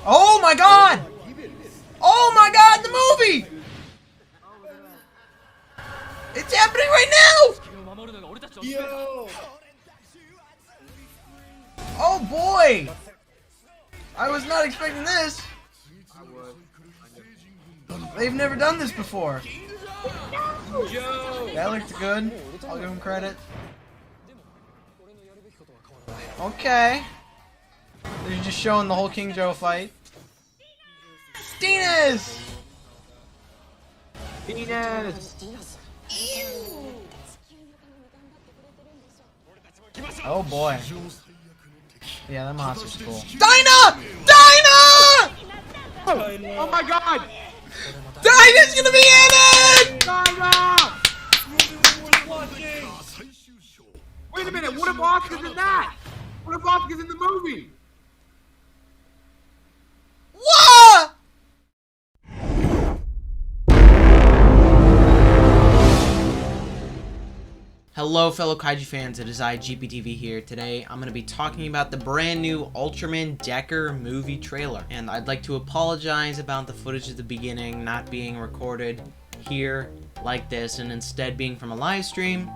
Oh my god! Oh my god, the movie! It's happening right now! Yo! Oh boy! I was not expecting this. They've never done this before. Yo! That looked good. I'll give him credit. Okay. They're just showing the whole King Joe fight. Dyna's! Oh boy. Yeah, that monster's cool. Dyna! Dyna! Oh my god! Dyna's gonna be in it! Wait a minute, what if Oscar's in that? What if Oscar's in the movie? What? Hello fellow Kaiju fans, it is I, GPTV here. Today I'm going to be talking about the brand new Ultraman Decker movie trailer. And I'd like to apologize about the footage at the beginning not being recorded here like this and instead being from a live stream.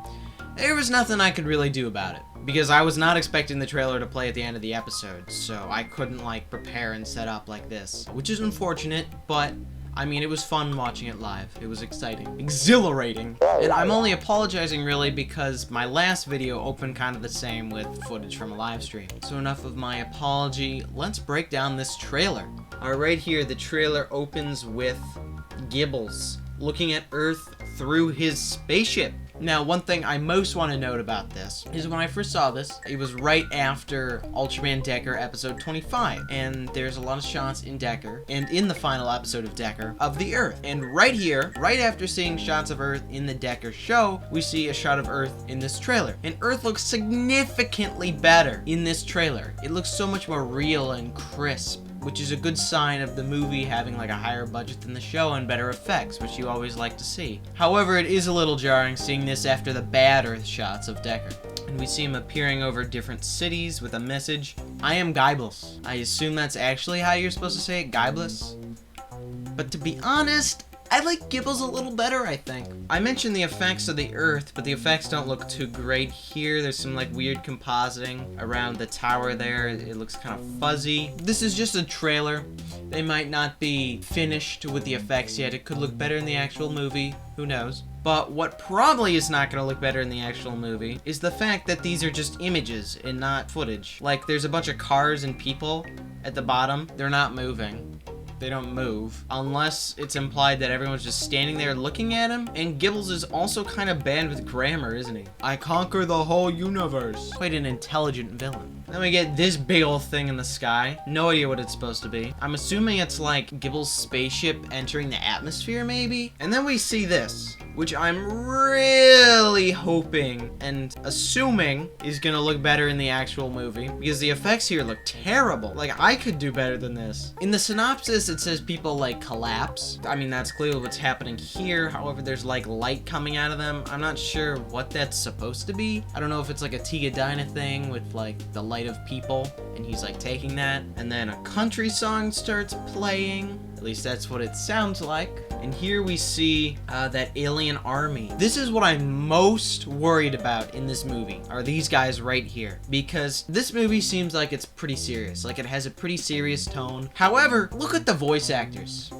There was nothing I could really do about it, because I was not expecting the trailer to play at the end of the episode, so I couldn't like prepare and set up like this, which is unfortunate, but I mean, it was fun watching it live. It was exciting. Exhilarating. And I'm only apologizing really because my last video opened kind of the same with footage from a live stream. So enough of my apology. Let's break down this trailer. Alright, right here, the trailer opens with Gibbles looking at Earth through his spaceship. Now, one thing I most want to note about this is when I first saw this, it was right after Ultraman Decker episode 25, and there's a lot of shots in Decker, and in the final episode of Decker, of the Earth. And right here, right after seeing shots of Earth in the Decker show, we see a shot of Earth in this trailer. And Earth looks significantly better in this trailer. It looks so much more real and crisp, which is a good sign of the movie having like a higher budget than the show and better effects, which you always like to see. However, it is a little jarring seeing this after the bad Earth shots of Decker. And we see him appearing over different cities with a message, I am Gaibless. I assume that's actually how you're supposed to say it, Gaibless? But to be honest, I like Gibbles a little better, I think. I mentioned the effects of the Earth, but the effects don't look too great here. There's some like weird compositing around the tower there. It looks kind of fuzzy. This is just a trailer. They might not be finished with the effects yet. It could look better in the actual movie. Who knows? But what probably is not going to look better in the actual movie is the fact that these are just images and not footage. Like, there's a bunch of cars and people at the bottom. They're not moving. They don't move, unless it's implied that everyone's just standing there looking at him. And Gibbles is also kind of bad with grammar, isn't he? I conquer the whole universe. Quite an intelligent villain. Then we get this big old thing in the sky. No idea what it's supposed to be. I'm assuming it's like Gibbles' spaceship entering the atmosphere, maybe? And then we see this, which I'm really hoping and assuming is gonna look better in the actual movie, because the effects here look terrible. Like, I could do better than this. In the synopsis, it says people like collapse. I mean, that's clearly what's happening here. However, there's like light coming out of them. I'm not sure what that's supposed to be. I don't know if it's like a Dyna thing with like the light of people, and he's like taking that, and then a country song starts playing. At least that's what it sounds like. And here we see that alien army. This is what I'm most worried about in this movie, are these guys right here. Because this movie seems like it's pretty serious. Like, it has a pretty serious tone. However, look at the voice actors.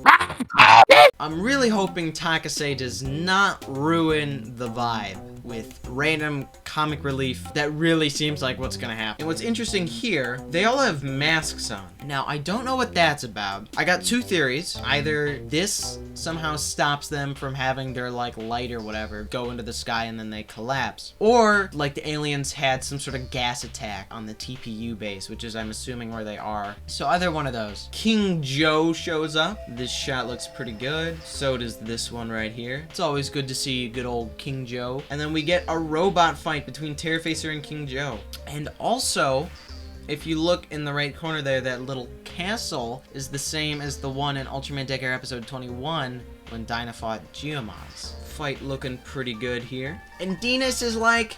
I'm really hoping Takase does not ruin the vibe with random comic relief that really seems like what's gonna happen. And what's interesting here, they all have masks on. Now, I don't know what that's about. I got two theories. Either this somehow stops them from having their like light or whatever go into the sky and then they collapse. Or like the aliens had some sort of gas attack on the TPU base, which is I'm assuming where they are. So either one of those. King Joe shows up. This shot looks pretty good. So does this one right here. It's always good to see good old King Joe. And then we get a robot fight between Terrafacer and King Joe. And also, if you look in the right corner there, that little castle is the same as the one in Ultraman Decker episode 21 when Dyna fought Geomons. Fight looking pretty good here. And Dyna is like,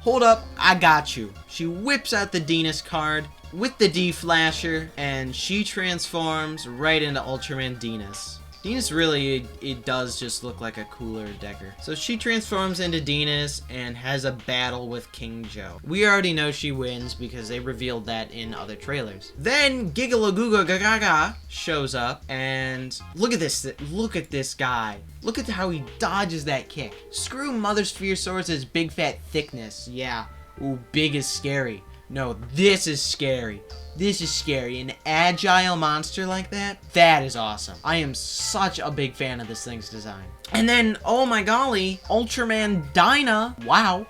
hold up, I got you. She whips out the Dyna's card with the D-Flasher, and she transforms right into Ultraman Dyna's. Dyna's really, it does just look like a cooler Decker. So she transforms into Dyna's and has a battle with King Joe. We already know she wins because they revealed that in other trailers. Then Gigalagooga Gaga shows up, and look at this guy. Look at how he dodges that kick. Screw Mother Sphere Swords' big fat thickness. Yeah, ooh, big is scary. No, this is scary. This is scary. An agile monster like that? That is awesome. I am such a big fan of this thing's design. And then, oh my golly, Ultraman Dyna. Wow.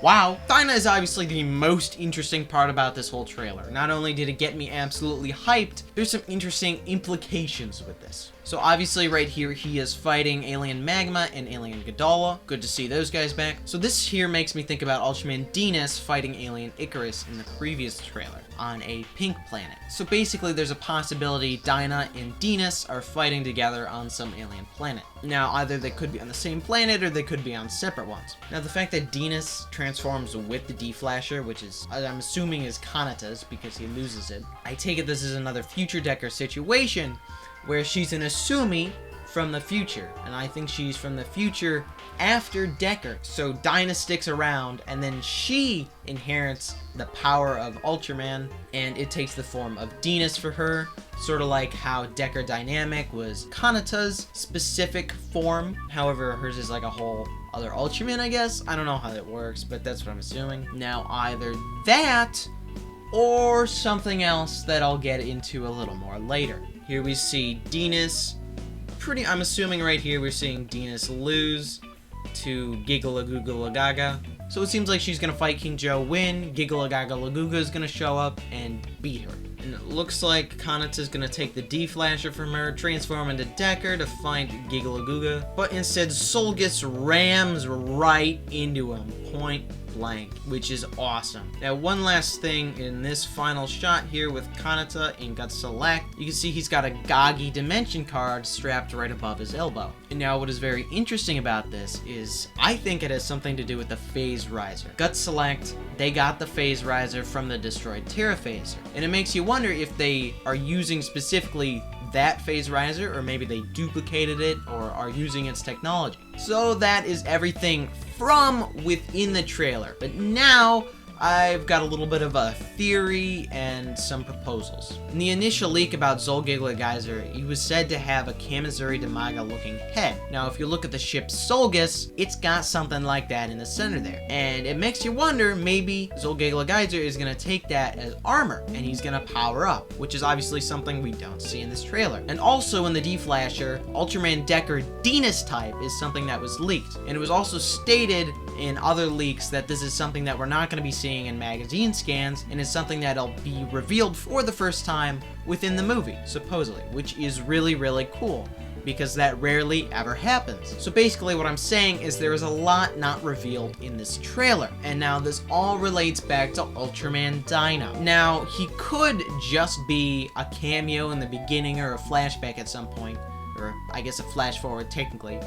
Wow. Dyna is obviously the most interesting part about this whole trailer. Not only did it get me absolutely hyped, there's some interesting implications with this. So obviously right here, he is fighting Alien Magma and Alien Ghidorah. Good to see those guys back. So this here makes me think about Ultraman Dyna's fighting Alien Icarus in the previous trailer on a pink planet. So basically there's a possibility Dyna and Dynas are fighting together on some alien planet. Now either they could be on the same planet or they could be on separate ones. Now the fact that Dynas transforms with the D-Flasher, which is, I'm assuming is Kanata's because he loses it. I take it this is another future Decker situation where she's an Asumi from the future, and I think she's from the future after Decker. So Dyna sticks around, and then she inherits the power of Ultraman, and it takes the form of Dynas for her, sort of like how Decker Dynamic was Kanata's specific form. However, hers is like a whole other Ultraman, I guess. I don't know how that works, but that's what I'm assuming. Now, either that or something else that I'll get into a little more later. Here we see Dynas. I'm assuming right here we're seeing Dynas lose to Gigalagoogalagaga. So it seems like she's gonna fight King Joe, win. Gigalagagalaguga is gonna show up and beat her. And it looks like Kanata's gonna take the D-Flasher from her, transform into Decker to find Gigalagooga. But instead, Solgus rams right into him, point blank, which is awesome. Now, one last thing in this final shot here with Kanata in Gut Select, you can see he's got a Gagi Dimension card strapped right above his elbow. And now what is very interesting about this is I think it has something to do with the Phase Riser. Gut Select, they got the Phase Riser from the destroyed Terra Phaser. And it makes you wonder if they are using specifically that Phase Riser, or maybe they duplicated it or are using its technology. So that is everything from within the trailer. But now I've got a little bit of a theory and some proposals. In the initial leak about Zolgigla Geyser, he was said to have a Kamizuri Damaga looking head. Now if you look at the ship Solgus, it's got something like that in the center there. And it makes you wonder, maybe Zolgigla Geyser is going to take that as armor and he's going to power up, which is obviously something we don't see in this trailer. And also in the D-Flasher, Ultraman Decker Dynas type is something that was leaked. And it was also stated in other leaks that this is something that we're not going to be seeing in magazine scans, and it's something that'll be revealed for the first time within the movie, supposedly, which is really, really cool, because that rarely ever happens. So basically what I'm saying is there is a lot not revealed in this trailer, and now this all relates back to Ultraman Dyna. Now, he could just be a cameo in the beginning or a flashback at some point, or I guess a flash forward technically,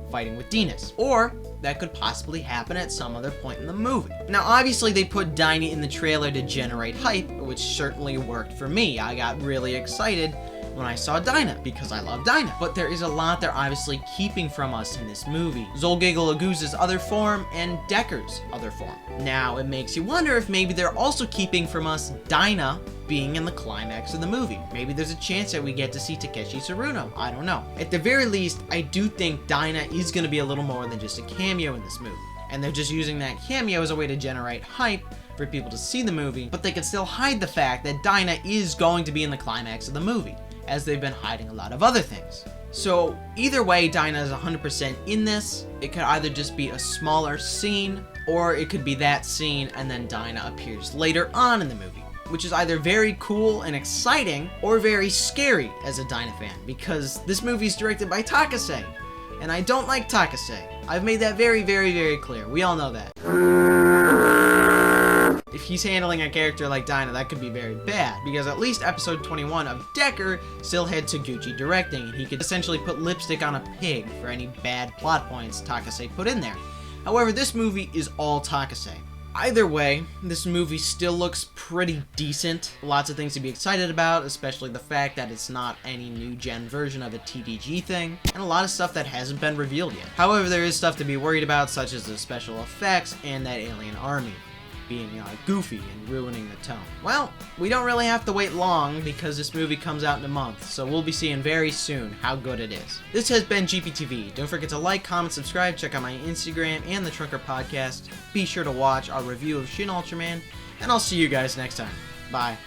fighting with Dynas. Or that could possibly happen at some other point in the movie. Now obviously they put Dyna in the trailer to generate hype, which certainly worked for me. I got really excited when I saw Dyna, because I love Dyna. But there is a lot they're obviously keeping from us in this movie. Zolgigalaguza's other form and Decker's other form. Now it makes you wonder if maybe they're also keeping from us Dyna being in the climax of the movie. Maybe there's a chance that we get to see Takeshi Tsuruno. I don't know. At the very least, I do think Dyna is going to be a little more than just a cameo in this movie. And they're just using that cameo as a way to generate hype for people to see the movie, but they can still hide the fact that Dyna is going to be in the climax of the movie, as they've been hiding a lot of other things. So either way, Dyna is 100% in this. It could either just be a smaller scene, or it could be that scene and then Dyna appears later on in the movie, which is either very cool and exciting or very scary as a Dyna fan, because this movie is directed by Takase, and I don't like Takase. I've made that very, very, very clear. We all know that. If he's handling a character like Dyna, that could be very bad, because at least episode 21 of Decker still had Taguchi directing, and he could essentially put lipstick on a pig for any bad plot points Takase put in there. However, this movie is all Takase. Either way, this movie still looks pretty decent. Lots of things to be excited about, especially the fact that it's not any new gen version of a TDG thing, and a lot of stuff that hasn't been revealed yet. However, there is stuff to be worried about, such as the special effects and that alien army being goofy and ruining the tone. Well, we don't really have to wait long because this movie comes out in a month, so we'll be seeing very soon how good it is. This has been GPTV. Don't forget to like, comment, subscribe, check out my Instagram and the Trunker Podcast. Be sure to watch our review of Shin Ultraman, and I'll see you guys next time. Bye.